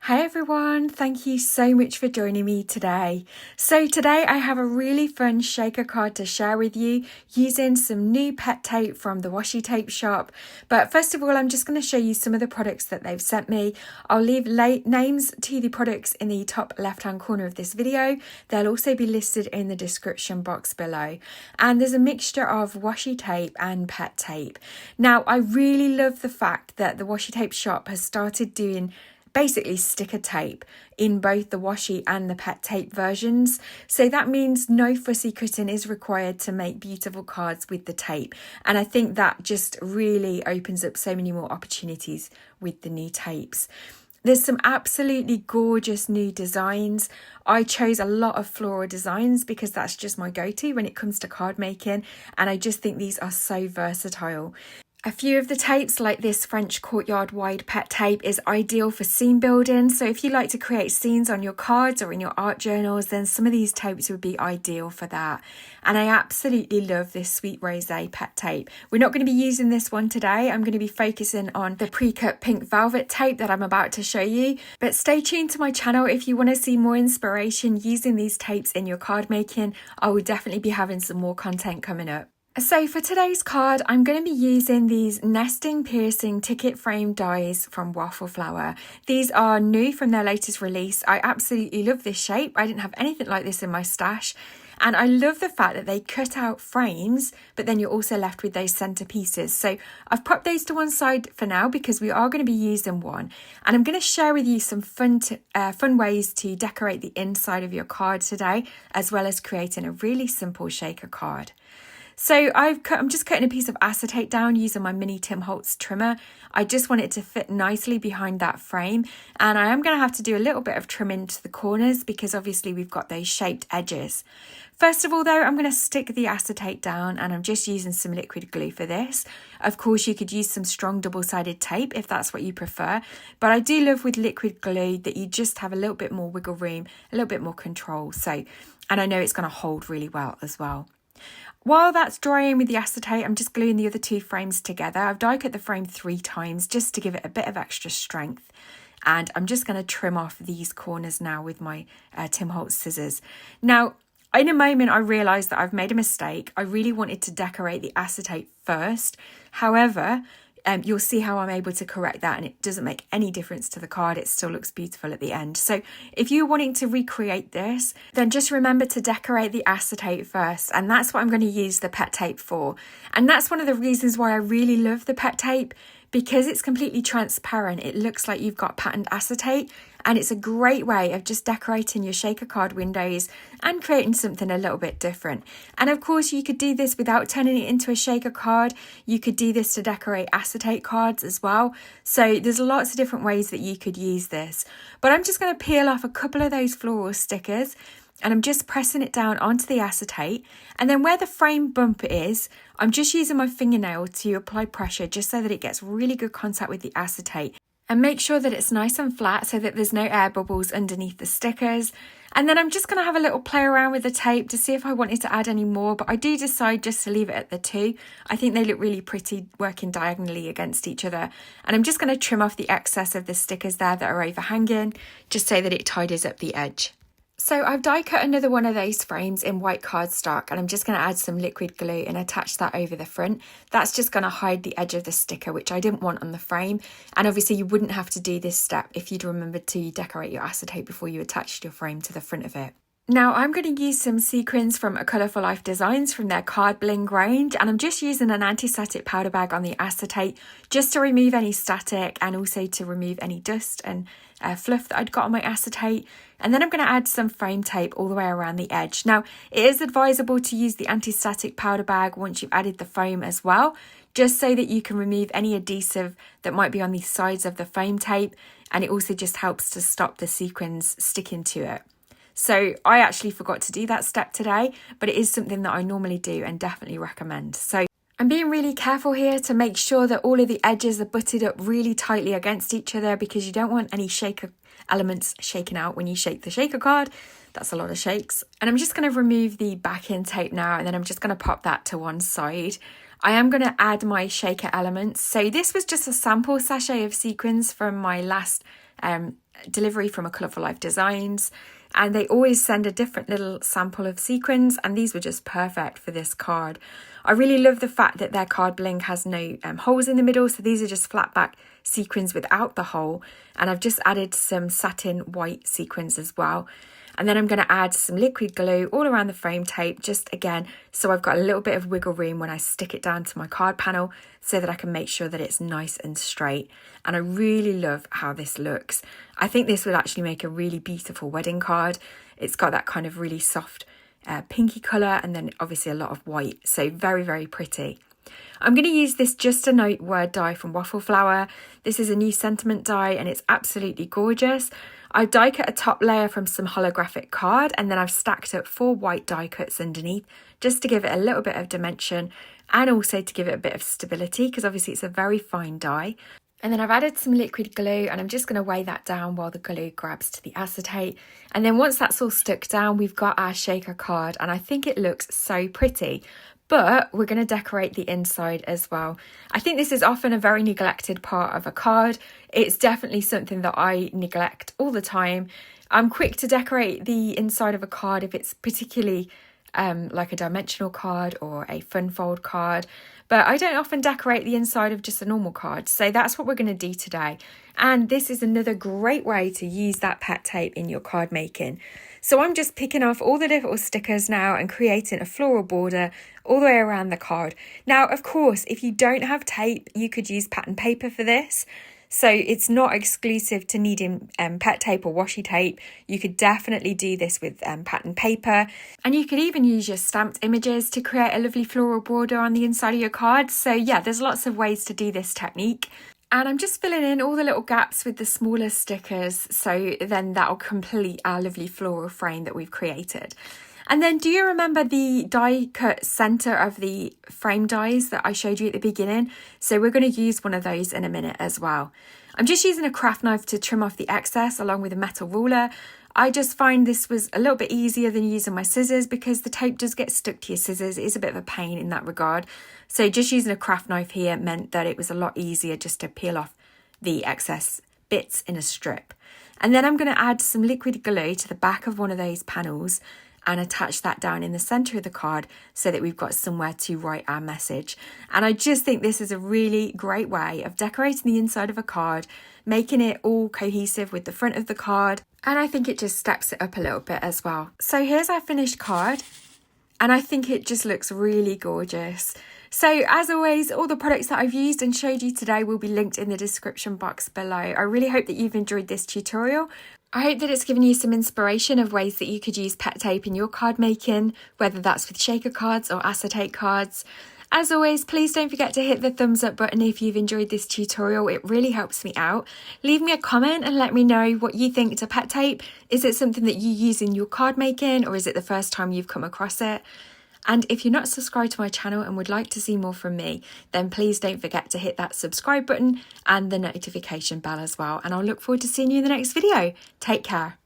Hi everyone, thank you so much for joining me today. So today I have a really fun shaker card to share with you using some new pet tape from the Washi Tape shop. But first of all, I'm just going to show you some of the products that they've sent me. I'll leave names to the products in the top left hand corner of this video. They'll also be listed in the description box below. And there's a mixture of washi tape and pet tape. Now I really love the fact that the Washi Tape shop has started doing basically sticker tape in both the washi and the pet tape versions. So that means no fussy cutting is required to make beautiful cards with the tape. And I think that just really opens up so many more opportunities with the new tapes. There's some absolutely gorgeous new designs. I chose a lot of floral designs because that's just my go-to when it comes to card making. And I just think these are so versatile. A few of the tapes, like this French Courtyard wide pet tape, is ideal for scene building. So if you like to create scenes on your cards or in your art journals, then some of these tapes would be ideal for that. And I absolutely love this Sweet Rosé pet tape. We're not going to be using this one today. I'm going to be focusing on the pre-cut pink velvet tape that I'm about to show you. But stay tuned to my channel if you want to see more inspiration using these tapes in your card making. I will definitely be having some more content coming up. So for today's card, I'm going to be using these nesting piercing ticket frame dies from Waffle Flower. These are new from their latest release. I absolutely love this shape. I didn't have anything like this in my stash. And I love the fact that they cut out frames, but then you're also left with those center pieces. So I've popped those to one side for now because we are going to be using one. And I'm going to share with you some fun ways to decorate the inside of your card today, as well as creating a really simple shaker card. So I'm just cutting a piece of acetate down using my mini Holtz trimmer. I just want it to fit nicely behind that frame. And I am going to have to do a little bit of trimming to the corners because obviously we've got those shaped edges. First of all though, I'm going to stick the acetate down and I'm just using some liquid glue for this. Of course, you could use some strong double-sided tape if that's what you prefer. But I do love with liquid glue that you just have a little bit more wiggle room, a little bit more control. And I know it's going to hold really well as well. While that's drying with the acetate, I'm just gluing the other two frames together. I've die cut the frame 3 times just to give it a bit of extra strength. And I'm just going to trim off these corners now with my Holtz scissors. Now, in a moment, I realised that I've made a mistake. I really wanted to decorate the acetate first. However, you'll see how I'm able to correct that and it doesn't make any difference to the card. It still looks beautiful at the end. So if you're wanting to recreate this, then just remember to decorate the acetate first. And that's what I'm going to use the pet tape for. And that's one of the reasons why I really love the pet tape, because it's completely transparent. It looks like you've got patterned acetate, and it's a great way of just decorating your shaker card windows and creating something a little bit different. And of course, you could do this without turning it into a shaker card. You could do this to decorate acetate cards as well. So there's lots of different ways that you could use this. But I'm just going to peel off a couple of those floral stickers. And I'm just pressing it down onto the acetate. And then where the frame bump is, I'm just using my fingernail to apply pressure just so that it gets really good contact with the acetate. And make sure that it's nice and flat so that there's no air bubbles underneath the stickers. And then I'm just going to have a little play around with the tape to see if I wanted to add any more. But I do decide just to leave it at the 2. I think they look really pretty working diagonally against each other. And I'm just going to trim off the excess of the stickers there that are overhanging, just so that it tidies up the edge. So I've die cut another one of those frames in white cardstock, and I'm just going to add some liquid glue and attach that over the front. That's just going to hide the edge of the sticker, which I didn't want on the frame. And obviously you wouldn't have to do this step if you'd remembered to decorate your acetate before you attached your frame to the front of it. Now I'm going to use some sequins from A Colour for Life Designs from their Card Bling range, and I'm just using an anti-static powder bag on the acetate just to remove any static and also to remove any dust and fluff that I'd got on my acetate. And then I'm going to add some frame tape all the way around the edge. Now it is advisable to use the anti-static powder bag once you've added the foam as well, just so that you can remove any adhesive that might be on the sides of the foam tape, and it also just helps to stop the sequins sticking to it. So I actually forgot to do that step today, but it is something that I normally do and definitely recommend. So I'm being really careful here to make sure that all of the edges are butted up really tightly against each other, because you don't want any shaker elements shaking out when you shake the shaker card. That's a lot of shakes. And I'm just going to remove the backing tape now, and then I'm just going to pop that to one side. I am going to add my shaker elements. So this was just a sample sachet of sequins from my last delivery from A Colourful Life Designs, and they always send a different little sample of sequins, and these were just perfect for this card. I really love the fact that their card bling has no holes in the middle, so these are just flat back sequins without the hole, and I've just added some satin white sequins as well. And then I'm going to add some liquid glue all around the frame tape, just again, so I've got a little bit of wiggle room when I stick it down to my card panel so that I can make sure that it's nice and straight. And I really love how this looks. I think this would actually make a really beautiful wedding card. It's got that kind of really soft pinky colour, and then obviously a lot of white. So very, very pretty. I'm going to use this Just a Note word die from Waffle Flower. This is a new sentiment die and it's absolutely gorgeous. I've die cut a top layer from some holographic card, and then I've stacked up 4 white die cuts underneath just to give it a little bit of dimension and also to give it a bit of stability, because obviously it's a very fine die. And then I've added some liquid glue, and I'm just going to weigh that down while the glue grabs to the acetate. And then once that's all stuck down, we've got our shaker card, and I think it looks so pretty. But we're going to decorate the inside as well. I think this is often a very neglected part of a card. It's definitely something that I neglect all the time. I'm quick to decorate the inside of a card if it's particularly like a dimensional card or a fun fold card, but I don't often decorate the inside of just a normal card. So that's what we're going to do today. And this is another great way to use that pet tape in your card making. So I'm just picking off all the little stickers now and creating a floral border all the way around the card. Now, of course, if you don't have tape, you could use pattern paper for this. So it's not exclusive to needing pet tape or washi tape. You could definitely do this with pattern paper. And you could even use your stamped images to create a lovely floral border on the inside of your card. So yeah, there's lots of ways to do this technique. And I'm just filling in all the little gaps with the smaller stickers, so then that'll complete our lovely floral frame that we've created. And then do you remember the die cut centre of the frame dies that I showed you at the beginning? So we're going to use one of those in a minute as well. I'm just using a craft knife to trim off the excess along with a metal ruler. I just find this was a little bit easier than using my scissors because the tape does get stuck to your scissors. It is a bit of a pain in that regard. So just using a craft knife here meant that it was a lot easier just to peel off the excess bits in a strip. And then I'm going to add some liquid glue to the back of one of those panels and attach that down in the centre of the card so that we've got somewhere to write our message. And I just think this is a really great way of decorating the inside of a card, making it all cohesive with the front of the card. And I think it just steps it up a little bit as well. So here's our finished card, and I think it just looks really gorgeous. So as always, all the products that I've used and showed you today will be linked in the description box below. I really hope that you've enjoyed this tutorial. I hope that it's given you some inspiration of ways that you could use pet tape in your card making, whether that's with shaker cards or acetate cards. As always, please don't forget to hit the thumbs up button if you've enjoyed this tutorial. It really helps me out. Leave me a comment and let me know what you think to pet tape. Is it something that you use in your card making, or is it the first time you've come across it? And if you're not subscribed to my channel and would like to see more from me, then please don't forget to hit that subscribe button and the notification bell as well. And I'll look forward to seeing you in the next video. Take care.